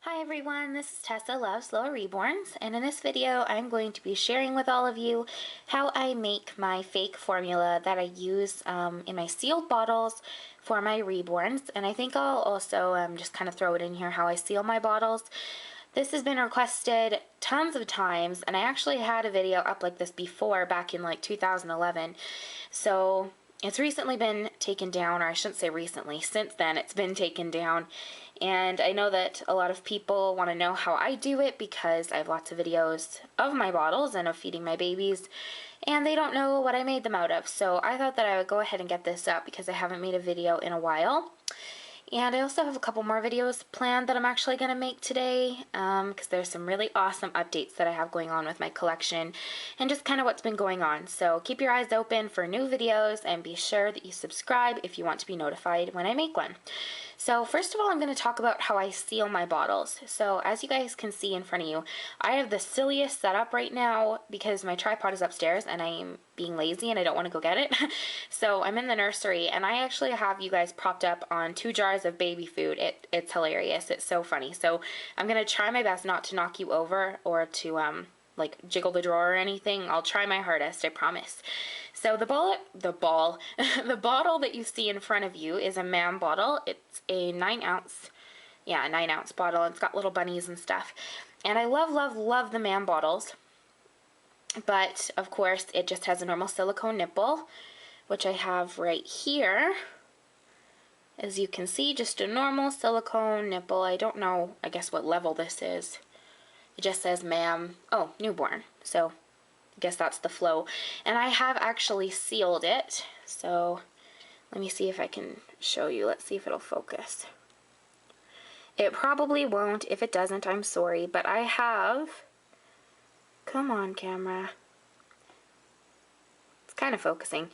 Hi everyone, this is Tessa Loves Little Reborns, and in this video I'm going to be sharing with all of you how I make my fake formula that I use in my sealed bottles for my Reborns, and I think I'll also just kind of throw it in here how I seal my bottles. This has been requested tons of times, and I actually had a video up like this before back in like 2011, so it's recently been taken down, or I shouldn't say recently, since then it's been taken down. And I know that a lot of people want to know how I do it because I have lots of videos of my bottles and of feeding my babies, and they don't know what I made them out of. So I thought that I would go ahead and get this up because I haven't made a video in a while. And I also have a couple more videos planned that I'm actually going to make today because there's some really awesome updates that I have going on with my collection and just kind of what's been going on. So keep your eyes open for new videos and be sure that you subscribe if you want to be notified when I make one. So first of all, I'm going to talk about how I seal my bottles. So as you guys can see in front of you, I have the silliest setup right now because my tripod is upstairs and I'm being lazy and I don't want to go get it. So I'm in the nursery and I actually have you guys propped up on 2 jars of baby food. It's hilarious. It's so funny. So I'm going to try my best not to knock you over or to like jiggle the drawer or anything. I'll try my hardest, I promise. So the bottle that you see in front of you is a Mam bottle. It's a 9-ounce, yeah, a 9-ounce bottle. It's got little bunnies and stuff. And I love, love, love the Mam bottles. But, of course, it just has a normal silicone nipple, which I have right here. As you can see, just a normal silicone nipple. I don't know, I guess, what level this is. It just says Mam, oh, newborn. So I guess that's the flow. And I have actually sealed it. So let me see if I can show you. Let's see if it'll focus. It probably won't. If it doesn't, I'm sorry. But I have... Come on, camera. It's kind of focusing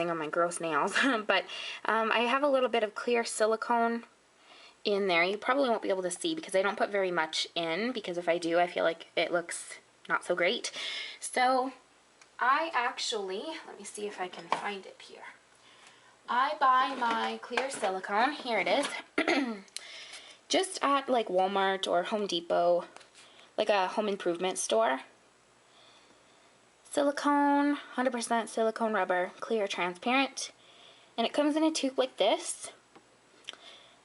on my gross nails. But I have a little bit of clear silicone in there. You probably won't be able to see because I don't put very much in, because if I do, I feel like it looks not so great. So I actually, let me see if I can find it here. I buy my clear silicone, here it is, just at like Walmart or Home Depot, like a home improvement store. Silicone, 100% silicone rubber, clear, transparent, and it comes in a tube like this.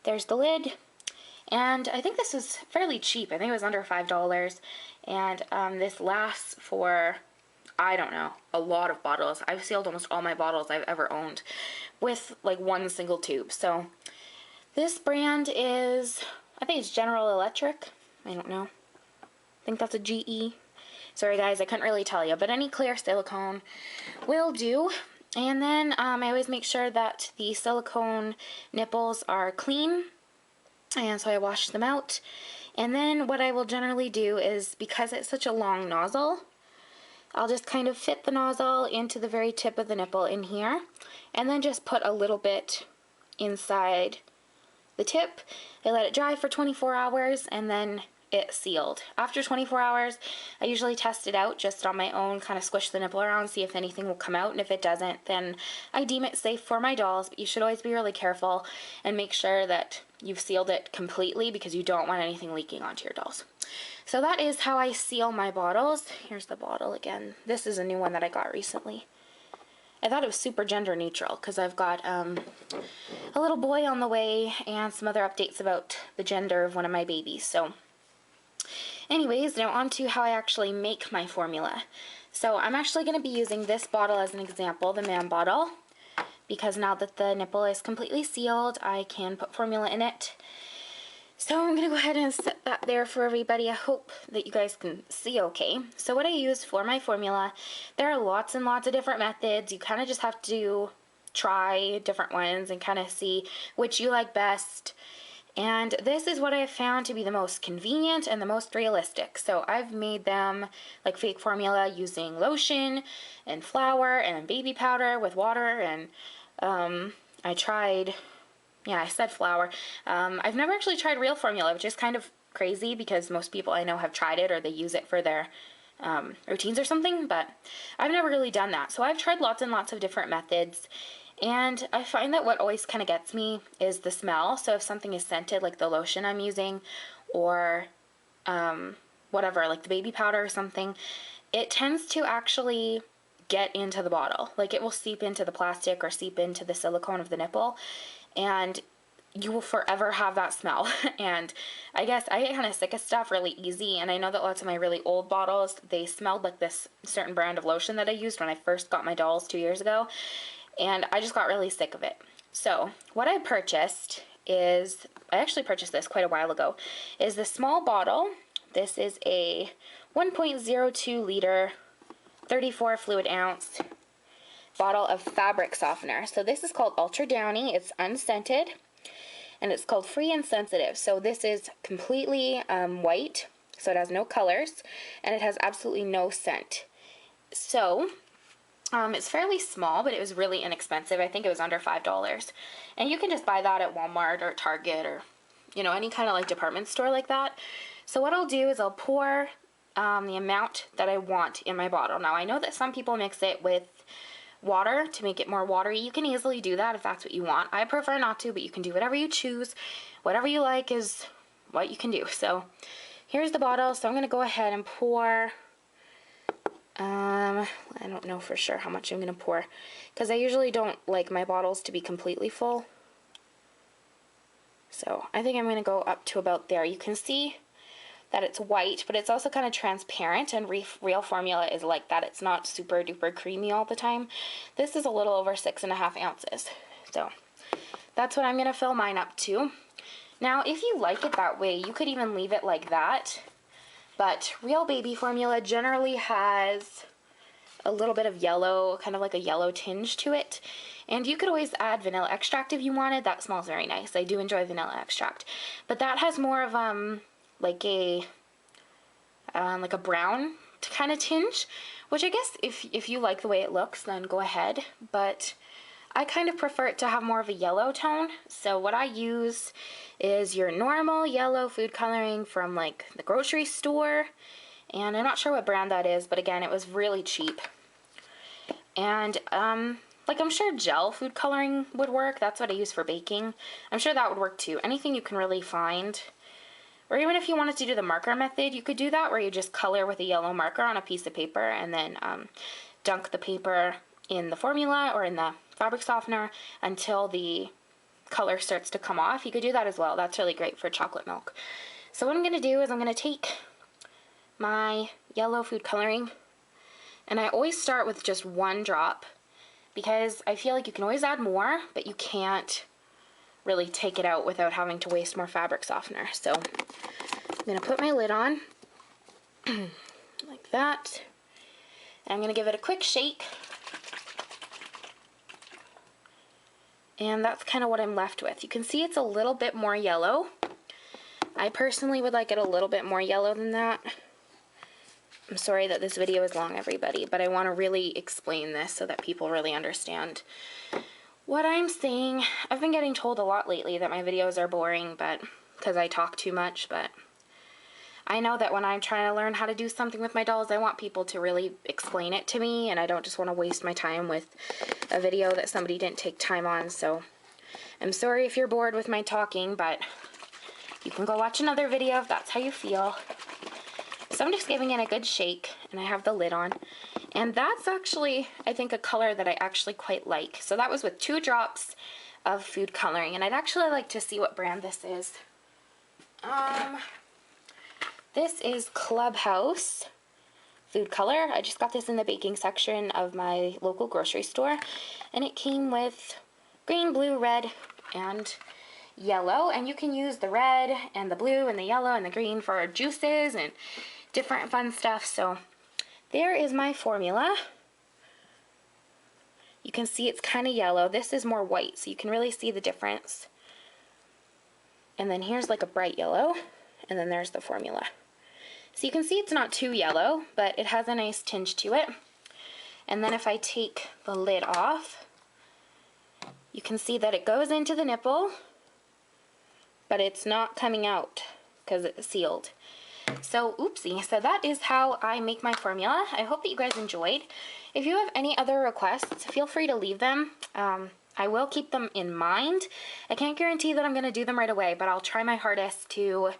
There's the lid, and I think this was fairly cheap. I think it was under $5, and this lasts for, I don't know, a lot of bottles. I've sealed almost all my bottles I've ever owned with like one single tube. So this brand is, I think it's General Electric. I don't know. I think that's a GE. Sorry guys, I couldn't really tell you, but any clear silicone will do. And then I always make sure that the silicone nipples are clean, and so I wash them out. And then what I will generally do is, because it's such a long nozzle, I'll just kind of fit the nozzle into the very tip of the nipple in here, and then just put a little bit inside the tip. I let it dry for 24 hours, and then it's sealed. After 24 hours, I usually test it out just on my own, kind of squish the nipple around, see if anything will come out, and if it doesn't, then I deem it safe for my dolls. But you should always be really careful and make sure that you've sealed it completely, because you don't want anything leaking onto your dolls. So that is how I seal my bottles. Here's the bottle again. This is a new one that I got recently. I thought it was super gender neutral because I've got a little boy on the way and some other updates about the gender of one of my babies. So anyways, now on to how I actually make my formula. So I'm actually going to be using this bottle as an example, the Mam bottle, because now that the nipple is completely sealed, I can put formula in it. So I'm going to go ahead and set that there for everybody. I hope that you guys can see okay. So what I use for my formula, there are lots and lots of different methods. You kind of just have to try different ones and kind of see which you like best. And this is what I have found to be the most convenient and the most realistic. So I've made them like fake formula using lotion and flour and baby powder with water, and I tried... Yeah, I said flour. I've never actually tried real formula, which is kind of crazy because most people I know have tried it or they use it for their routines or something, but I've never really done that. So I've tried lots and lots of different methods, and I find that what always kind of gets me is the smell. So if something is scented, like the lotion I'm using, or whatever, like the baby powder or something, it tends to actually get into the bottle. Like it will seep into the plastic or seep into the silicone of the nipple, and you will forever have that smell. And I guess I get kind of sick of stuff really easy, and I know that lots of my really old bottles, they smelled like this certain brand of lotion that I used when I first got my dolls 2 years ago, and I just got really sick of it. So what I purchased is, I actually purchased this quite a while ago, is this small bottle. This is a 1.02 liter, 34 fluid ounce bottle of fabric softener. So this is called Ultra Downy. It's unscented, and it's called Free and Sensitive. So this is completely white, so it has no colors, and it has absolutely no scent. So it's fairly small, but it was really inexpensive. I think it was under $5. And you can just buy that at Walmart or Target or, you know, any kind of like department store like that. So what I'll do is I'll pour the amount that I want in my bottle. Now, I know that some people mix it with water to make it more watery. You can easily do that if that's what you want. I prefer not to, but you can do whatever you choose. Whatever you like is what you can do. So here's the bottle. So I'm going to go ahead and pour, I don't know for sure how much I'm going to pour, because I usually don't like my bottles to be completely full. So I think I'm going to go up to about there. You can see that it's white, but it's also kind of transparent, and real formula is like that. It's not super duper creamy all the time. This is a little over 6.5 ounces. So that's what I'm going to fill mine up to. Now, if you like it that way, you could even leave it like that. But real baby formula generally has a little bit of yellow, kind of like a yellow tinge to it. And you could always add vanilla extract if you wanted. That smells very nice. I do enjoy vanilla extract. But that has more of like a brown kind of tinge, which I guess if you like the way it looks, then go ahead. But I kind of prefer it to have more of a yellow tone. So what I use is your normal yellow food coloring from like the grocery store. And I'm not sure what brand that is, but again, it was really cheap. And like I'm sure gel food coloring would work. That's what I use for baking. I'm sure that would work too. Anything you can really find. Or even if you wanted to do the marker method, you could do that, where you just color with a yellow marker on a piece of paper and then dunk the paper in the formula or in the fabric softener until the color starts to come off. You could do that as well. That's really great for chocolate milk. So what I'm going to do is I'm going to take my yellow food coloring, and I always start with just 1 drop, because I feel like you can always add more, but you can't really take it out without having to waste more fabric softener. So I'm going to put my lid on like that, and I'm going to give it a quick shake, and that's kind of what I'm left with. You can see it's a little bit more yellow. I personally would like it a little bit more yellow than that. I'm sorry that this video is long, everybody, but I want to really explain this so that people really understand what I'm saying. I've been getting told a lot lately that my videos are boring, but because I talk too much, but I know that when I'm trying to learn how to do something with my dolls, I want people to really explain it to me, and I don't just want to waste my time with a video that somebody didn't take time on. So I'm sorry if you're bored with my talking, but you can go watch another video if that's how you feel. So I'm just giving it a good shake, and I have the lid on. And that's actually, I think, a color that I actually quite like. So that was with 2 drops of food coloring, and I'd actually like to see what brand this is. This is Clubhouse food color. I just got this in the baking section of my local grocery store, and it came with green, blue, red, and yellow. And you can use the red and the blue and the yellow and the green for juices and different fun stuff. So there is my formula. You can see it's kind of yellow. This is more white, so you can really see the difference. And then here's like a bright yellow, and then there's the formula. So you can see it's not too yellow, but it has a nice tinge to it. And then if I take the lid off, you can see that it goes into the nipple, but it's not coming out because it's sealed. So, oopsie. So that is how I make my formula. I hope that you guys enjoyed. If you have any other requests, feel free to leave them. I will keep them in mind. I can't guarantee that I'm going to do them right away, but I'll try my hardest to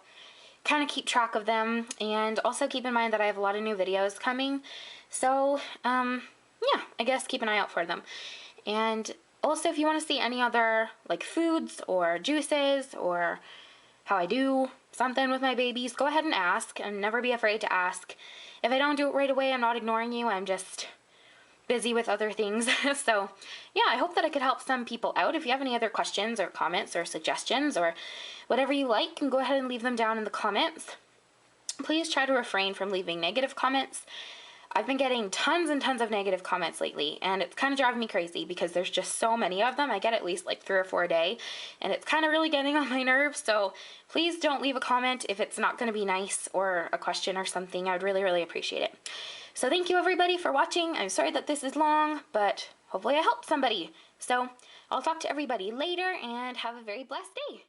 kind of keep track of them, and also keep in mind that I have a lot of new videos coming. So, yeah, I guess keep an eye out for them. And also, if you want to see any other, like, foods or juices or how I do something with my babies, go ahead and ask, and never be afraid to ask. If I don't do it right away, I'm not ignoring you. I'm just busy with other things. So, yeah, I hope that I could help some people out. If you have any other questions or comments or suggestions or whatever you like, you can go ahead and leave them down in the comments. Please try to refrain from leaving negative comments. I've been getting tons and tons of negative comments lately, and it's kind of driving me crazy because there's just so many of them. I get at least like 3 or 4 a day, and it's kind of really getting on my nerves. So please don't leave a comment if it's not going to be nice or a question or something. I would really, really appreciate it. So thank you everybody for watching. I'm sorry that this is long, but hopefully I helped somebody. So I'll talk to everybody later, and have a very blessed day.